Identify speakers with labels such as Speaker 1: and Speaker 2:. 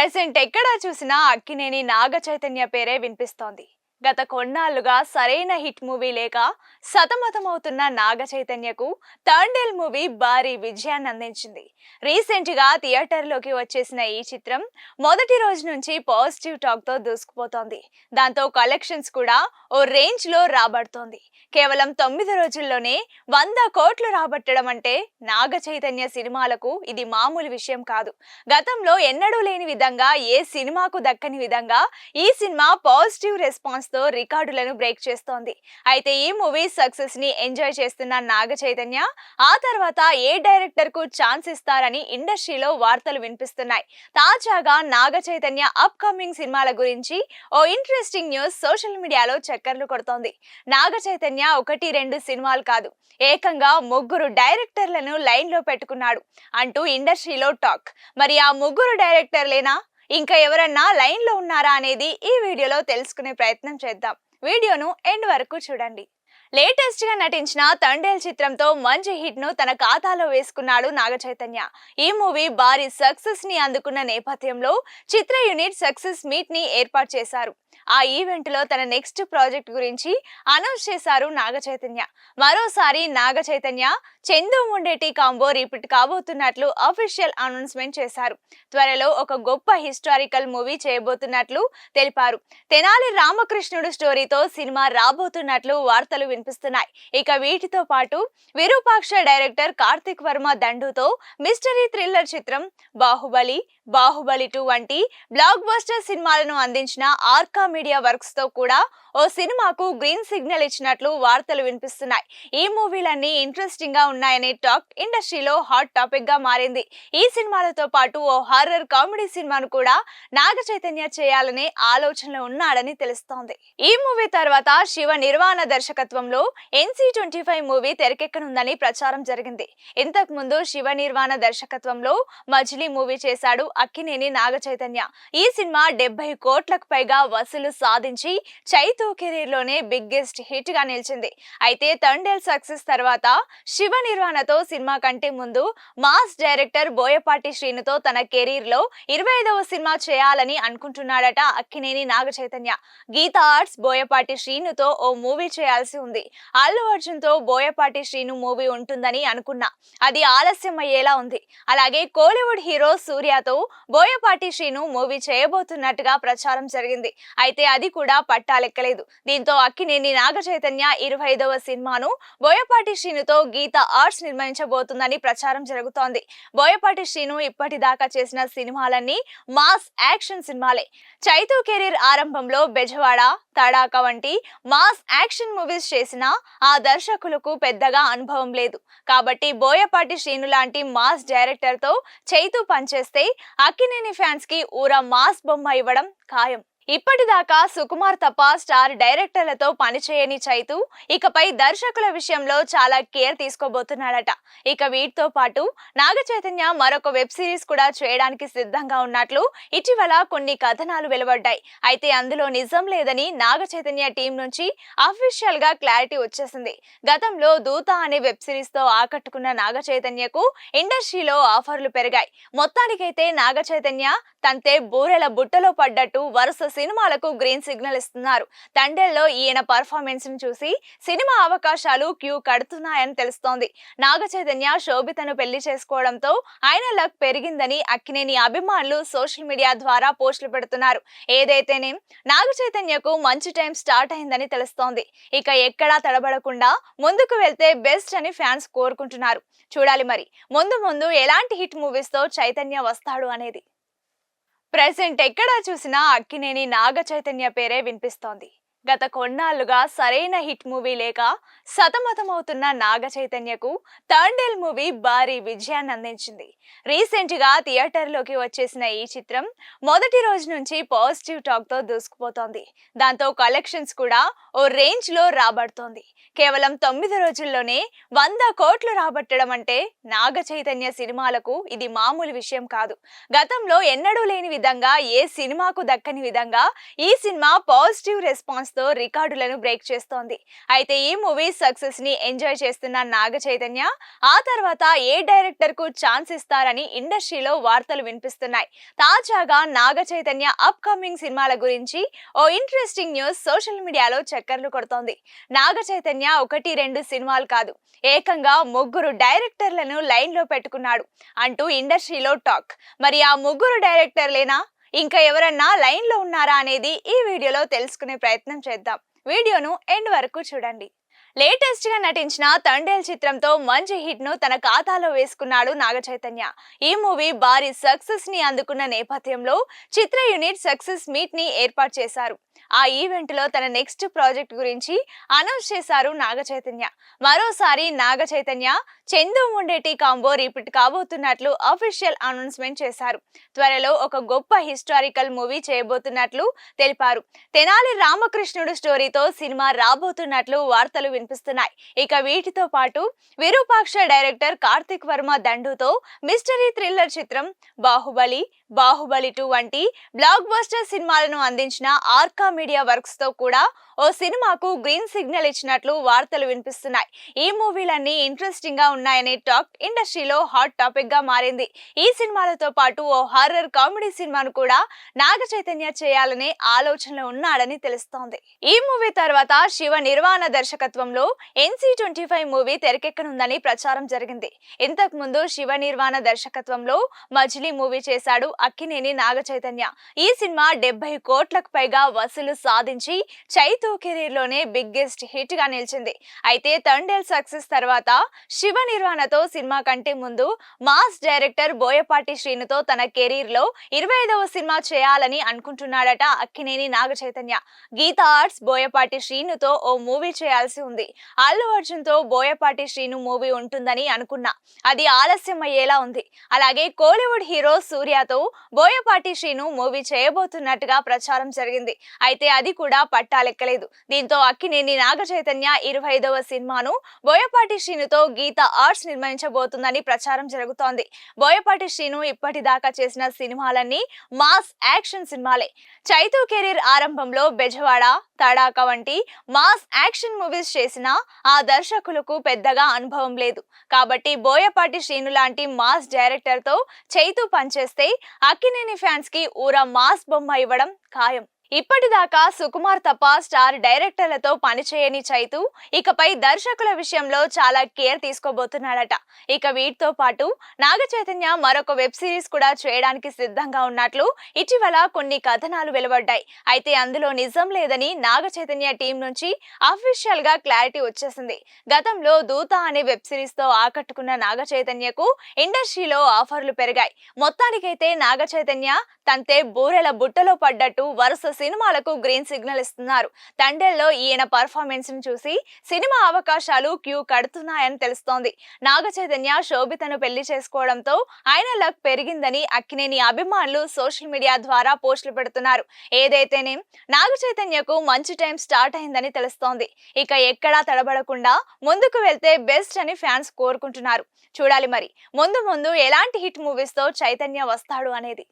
Speaker 1: Present ఎక్కడ చూసినా అక్కినేని నాగ చైతన్య పేరే వినిపిస్తోంది. గత కొన్నాళ్లుగా సరైన హిట్ మూవీ లేక సతమతమవుతున్న నాగ చైతన్యకు థర్న్డేల్ మూవీ భారీ విజయాన్ని అందించింది. రీసెంట్ గా థియేటర్లోకి వచ్చేసిన ఈ చిత్రం మొదటి రోజు నుంచి పాజిటివ్ టాక్ తో దూసుకుపోతోంది. దాంతో కలెక్షన్స్ కూడా ఓ రేంజ్ లో రాబడుతోంది. కేవలం 9 రోజుల్లోనే 100 కోట్లు రాబట్టడం అంటే నాగ చైతన్య సినిమాలకు ఇది మామూలు విషయం కాదు. గతంలో ఎన్నడూ లేని విధంగా ఏ సినిమాకు దక్కని విధంగా ఈ సినిమా పాజిటివ్ రెస్పాన్స్ తో రికార్డులను బ్రేక్ చేస్తోంది. అయితే ఈ మూవీ సక్సెస్ ని ఎంజాయ్ చేస్తున్న నాగ చైతన్య ఆ తర్వాత ఏ డైరెక్టర్ కు ఛాన్స్ ఇస్తారని ఇండస్ట్రీలో వార్తలు వినిపిస్తున్నాయి. తాజాగా నాగ చైతన్య అప్ కమింగ్ సినిమాల గురించి ఓ ఇంట్రెస్టింగ్ న్యూస్ సోషల్ మీడియాలో చక్కర్లు కొడుతోంది. నాగ చైతన్య 1-2 సినిమాలు కాదు, ఏకంగా 3 డైరెక్టర్లను లైన్ లో పెట్టుకున్నాడు అంటూ ఇండస్ట్రీలో టాక్. మరి ఆ 3 డైరెక్టర్లేనా, ఇంకా ఎవరన్నా లైన్ లో ఉన్నారా అనేది ఈ వీడియోలో తెలుసుకునే ప్రయత్నం చేద్దాం. వీడియోను ఎండ్ వరకు చూడండి. లేటెస్ట్ గా నటించిన థర్న్డేల్ చిత్రంతో మంచి హిట్ ను తన ఖాతాలో వేసుకున్నాడు నాగ చైతన్య. ఈ మూవీ భారీ సక్సెస్ ని అందుకున్న నేపథ్యంలో చిత్ర యూనిట్ సక్సెస్ మీట్ ని ఏర్పాటు చేశారు. ఆ ఈవెంట్ లో తన నెక్స్ట్ ప్రాజెక్ట్ గురించి అనౌన్స్ చేశారు నాగ చైతన్య. మరోసారి Naga Chaitanya Chandu Mondeti combo repeat కాబోతున్నట్లు official announcement చేశారు. త్వరలో ఒక గొప్ప హిస్టారికల్ మూవీ చేయబోతున్నట్లు తెలిపారు. తెనాలి రామకృష్ణుడు స్టోరీతో సినిమా రాబోతున్నట్లు వార్తలు వినిపిస్తున్నాయి. ఇక వీటితో పాటు విరూపాక్ష డైరెక్టర్ కార్తిక్ వర్మ దండుతో మిస్టరీ థ్రిల్లర్ చిత్రం బాహుబలి 2 వంటి బ్లాక్ బస్టర్ సినిమాలను అందించిన ఆర్కా మీడియా వర్క్స్ తో కూడా ఓ సినిమాకు గ్రీన్ సిగ్నల్ ఇచ్చినట్లు వార్తలు వినిపిస్తున్నాయి. ఈ మూవీలన్నీ ఇంట్రెస్టింగ్ గా ఉన్నాయనే టాక్ ఇండస్ట్రీలో హాట్ టాపిక్ గా మారింది. ఈ సినిమాలతో పాటు ఓ హారర్ కామెడీ సినిమాను కూడా నాగ చైతన్య చేయాలనే ఆలోచనలో ఉన్నాడని తెలుస్తోంది. ఈ మూవీ తర్వాత శివ నిర్వాణ దర్శకత్వంలో NC-25 మూవీ తెరకెక్కనుందని ప్రచారం జరిగింది. ఇంతకు ముందు శివ నిర్వాణ దర్శకత్వంలో మజిలీ మూవీ చేశాడు అక్కినేని నాగ చైతన్య. ఈ సినిమా 70 కోట్లకు పైగా వసూలు సాధించి చైతు కెరీర్ లోనే బిగ్గెస్ట్ హిట్ గా నిలిచింది. అయితే థర్న్డేల్ సక్సెస్ తర్వాత శివ నిర్వాణతో సినిమా కంటే ముందు మాస్ డైరెక్టర్ బోయపాటి శ్రీనుతో తన కెరీర్ లో 25వ సినిమా చేయాలని అనుకుంటున్నాడట అక్కినేని నాగ చైతన్య. గీతా ఆర్ట్స్ బోయపాటి శ్రీనుతో ఓ మూవీ చేయాల్సి ఉంది. అల్లు అర్జున్ తో బోయపాటి శ్రీను మూవీ ఉంటుందని అనుకున్నా, అది ఆలస్యం అయ్యేలా ఉంది. అలాగే కోలీవుడ్ హీరో సూర్యతో బోయపాటి శ్రీను మూవీ చేయబోతున్నట్టుగా ప్రచారం జరిగింది. అయితే అది కూడా పట్టాలెక్కలేదు. దీంతో అక్కినేని నాగ చైతన్య 25వ సినిమాను బోయపాటి శ్రీనుతో గీతా ఆర్ట్స్ నిర్మించబోతుందని ప్రచారం జరుగుతోంది. బోయపాటి శ్రీను ఇప్పటిదాకా చేసిన సినిమాలన్నీ మాస్ యాక్షన్ సినిమాలే. చైతు కెరీర్ ఆరంభంలో బెజవాడ, తడాక వంటి మాస్ యాక్షన్ మూవీస్ చేసినా ఆ దర్శకులకు పెద్దగా అనుభవం లేదు. కాబట్టి బోయపాటి శ్రీను లాంటి మాస్ డైరెక్టర్ తో చైతు పనిచేస్తే అక్కినేని ఫ్యాన్స్ కి ఊరా మాస్ బొమ్మ ఇవ్వడం ఖాయం. ఇప్పటిదాకా సుకుమార్ తప్ప స్టార్ డైరెక్టర్లతో పనిచేయని చైతు ఇకపై దర్శకుల విషయంలో చాలా కేర్ తీసుకోబోతున్నాడట. ఇక వీటితో పాటు నాగ చైతన్య మరొక వెబ్ సిరీస్ కూడా చేయడానికి సిద్ధంగా ఉన్నట్లు ఇటీవల కొన్ని కథనాలు వెలువడ్డాయి. అయితే అందులో నిజం లేదని నాగ చైతన్య టీం నుంచి అఫీషియల్ గా క్లారిటీ వచ్చేసింది. గతంలో దూత అనే వెబ్ సిరీస్ తో ఆకట్టుకున్న నాగ చైతన్యకు ఇండస్ట్రీలో ఆఫర్లు పెరిగాయి. మొత్తానికైతే నాగ చైతన్య తంతే బూరెల బుట్టలో పడ్డట్టు వరుస సినిమాలకు గ్రీన్ సిగ్నల్ ఇస్తున్నారు. తండేల్లో ఈయన పర్ఫార్మెన్స్ ను చూసి సినిమా అవకాశాలు క్యూ కడుతున్నాయని తెలుస్తోంది. నాగ చైతన్య శోభితను పెళ్లి చేసుకోవడంతో ఆయన లక్ పెరిగిందని అక్కినేని అభిమానులు సోషల్ మీడియా ద్వారా పోస్టులు పెడుతున్నారు. ఏదైతేనేం నాగ చైతన్యకు మంచి టైం స్టార్ట్ అయిందని తెలుస్తోంది. ఇక ఎక్కడా తడబడకుండా ముందుకు వెళ్తే బెస్ట్ అని ఫ్యాన్స్ కోరుకుంటున్నారు. చూడాలి మరి ముందు ఎలాంటి హిట్ మూవీస్ తో చైతన్య వస్తాడు అనేది. ప్రెజెంట్ ఎక్కడ చూసినా అక్కినేని నాగ చైతన్య పేరే వినిపిస్తోంది. గత కొన్నాళ్లుగా సరైన హిట్ మూవీ లేక సతమతమవుతున్న నాగ చైతన్యకు థర్న్డేల్ మూవీ భారీ విజయాన్ని అందించింది. రీసెంట్ గా థియేటర్లోకి వచ్చేసిన ఈ చిత్రం మొదటి రోజు నుంచి పాజిటివ్ టాక్ తో దూసుకుపోతోంది. దాంతో కలెక్షన్స్ కూడా ఓ రేంజ్ లో రాబడుతోంది. కేవలం 9 రోజుల్లోనే 100 కోట్లు రాబట్టడం అంటే నాగ చైతన్య సినిమాలకు ఇది మామూలు విషయం కాదు. గతంలో ఎన్నడూ లేని విధంగా ఏ సినిమాకు దక్కని విధంగా ఈ సినిమా పాజిటివ్ రెస్పాన్స్ తో రికార్డులను బ్రేక్ చేస్తోంది. అయితే ఈ మూవీ సక్సెస్ ని ఎంజాయ్ చేస్తున్న నాగ చైతన్య ఆ తర్వాత ఏ డైరెక్టర్ కు ఛాన్స్ ఇస్తారని ఇండస్ట్రీలో వార్తలు వినిపిస్తున్నాయి. తాజాగా నాగ చైతన్య అప్ కమింగ్ సినిమాల గురించి ఓ ఇంట్రెస్టింగ్ న్యూస్ సోషల్ మీడియాలో చక్కర్లు కొడుతోంది. నాగ చైతన్య 1-2 సినిమాలు కాదు, ఏకంగా 3 డైరెక్టర్లను లైన్ లో పెట్టుకున్నాడు అంటూ ఇండస్ట్రీలో టాక్. మరి ఆ 3 డైరెక్టర్లేనా, ఇంకా ఎవరన్నా లైన్ లో ఉన్నారా అనేది ఈ వీడియోలో తెలుసుకునే ప్రయత్నం చేద్దాం. వీడియోను ఎండ్ వరకు చూడండి. లేటెస్ట్ గా నటించిన తండేల్ చిత్రంతో మంచి హిట్ ను తన ఖాతాలో వేసుకున్నాడు నాగ చైతన్య. ఈ మూవీ భారీ సక్సెస్ ని అందుకున్న నేపథ్యంలో చిత్ర యూనిట్ సక్సెస్ మీట్ ని ఏర్పాటు చేశారు. ఆ ఈవెంట్ లో తన నెక్స్ట్ ప్రాజెక్ట్ గురించి అనౌన్స్ చేశారు నాగ చైతన్య. మరోసారి Naga Chaitanya Chandu Mondeti combo repeat కాబోతున్నట్లు official announcement చేశారు. త్వరలో ఒక గొప్ప హిస్టారికల్ మూవీ చేయబోతున్నట్లు తెలిపారు. తెనాలి రామకృష్ణుడు స్టోరీతో సినిమా రాబోతున్నట్లు వార్తలు వినిపిస్తున్నాయి. ఇక వీటితో పాటు విరూపాక్ష డైరెక్టర్ కార్తిక్ వర్మ దండుతో మిస్టరీ థ్రిల్లర్ చిత్రం బాహుబలి, బాహుబలి 2 వంటి బ్లాక్ బస్టర్ సినిమాలను అందించిన ఆర్కా మీడియా వర్క్స్ తో కూడా ఓ సినిమాకు గ్రీన్ సిగ్నల్ ఇచ్చినట్లు వార్తలు వినిపిస్తున్నాయి. ఈ మూవీలన్నీ ఇంట్రెస్టింగ్ గా ఉన్నాయనే టాక్ ఇండస్ట్రీలో హాట్ టాపిక్ గా మారింది. ఈ సినిమాలతో పాటు ఓ హారర్ కామెడీ సినిమాను కూడా నాగ చైతన్య చేయాలనే ఆలోచనలో ఉన్నాడని తెలుస్తోంది. ఈ మూవీ తర్వాత శివ నిర్వాణ దర్శకత్వంలో NC-25 మూవీ తెరకెక్కనుందని ప్రచారం జరిగింది. ఇంతకు ముందు శివ నిర్వాణ దర్శకత్వంలో మజిలీ మూవీ చేశాడు అక్కినేని నాగ చైతన్య. ఈ సినిమా 70 కోట్లకు పైగా వసూలు సాధించి చైతూ కెరీర్ లోనే బిగ్గెస్ట్ హిట్ గా నిలిచింది. అయితే తండేల్ సక్సెస్ తర్వాత శివ నిర్వాణతో సినిమా కంటే ముందు మాస్ డైరెక్టర్ బోయపాటి శ్రీనుతో తన కెరీర్ లో 25వ సినిమా చేయాలని అనుకుంటున్నాడట అక్కినేని నాగ చైతన్య. గీతా ఆర్ట్స్ బోయపాటి శ్రీనుతో ఓ మూవీ చేయాల్సి ఉంది. అల్లు అర్జున్ తో బోయపాటి శ్రీను మూవీ ఉంటుందని అనుకున్నా, అది ఆలస్యం అయ్యేలా ఉంది. అలాగే కోలీవుడ్ హీరో సూర్యతో బోయపాటి శ్రీను మూవీ చేయబోతున్నట్టుగా ప్రచారం జరిగింది. అయితే అది కూడా పట్టాలెక్కలేదు. దీంతో అక్కినేని నాగ చైతన్య 25వ సినిమాను బోయపాటి శ్రీనుతో గీతా ఆర్ట్స్ నిర్మించబోతుందని ప్రచారం జరుగుతోంది. బోయపాటి శ్రీను ఇప్పటిదాకా చేసిన సినిమాలన్నీ మాస్ యాక్షన్ సినిమాలే. చైతూ కెరీర్ ఆరంభంలో బెజవాడ, తడాక వంటి మాస్ యాక్షన్ మూవీస్ చేసినా ఆ దర్శకులకు పెద్దగా అనుభవం లేదు. కాబట్టి బోయపాటి శ్రీను లాంటి మాస్ డైరెక్టర్ తో చైతూ పనిచేస్తే అక్కినేని ఫ్యాన్స్ కి ఊరా మాస్ బొమ్మ ఇవ్వడం ఖాయం. ఇప్పటిదాకా సుకుమార్ తప్ప స్టార్ డైరెక్టర్లతో పనిచేయని చైతూ ఇకపై దర్శకుల విషయంలో చాలా కేర్ తీసుకోబోతున్నాడట. ఇక వీటితో పాటు నాగ చైతన్య మరొక వెబ్ సిరీస్ కూడా చేయడానికి సిద్ధంగా ఉన్నట్లు ఇటీవల కొన్ని కథనాలు వెలువడ్డాయి. అయితే అందులో నిజం లేదని నాగ చైతన్య టీం నుంచి అఫీషియల్ గా క్లారిటీ వచ్చేసింది. గతంలో దూత అనే వెబ్ సిరీస్ తో ఆకట్టుకున్న నాగ చైతన్యకు ఇండస్ట్రీలో ఆఫర్లు పెరిగాయి. మొత్తానికైతే నాగ చైతన్య తంతే బూరెల బుట్టలో పడ్డట్టు వరుస సినిమాలకు గ్రీన్ సిగ్నల్ ఇస్తున్నారు. తండేల్లో ఈయన పర్ఫార్మెన్స్ ను చూసి సినిమా అవకాశాలు క్యూ కడుతున్నాయని తెలుస్తోంది. నాగ చైతన్య శోభితను పెళ్లి చేసుకోవడంతో ఆయన లక్ పెరిగిందని అక్కినేని అభిమానులు సోషల్ మీడియా ద్వారా పోస్టులు పెడుతున్నారు. ఏదైతేనే నాగ చైతన్యకు మంచి టైం స్టార్ట్ అయిందని తెలుస్తోంది. ఇక ఎక్కడా తడబడకుండా ముందుకు వెళ్తే బెస్ట్ అని ఫ్యాన్స్ కోరుకుంటున్నారు. చూడాలి మరి ముందు ముందు ఎలాంటి హిట్ మూవీస్ తో చైతన్య వస్తాడు అనేది.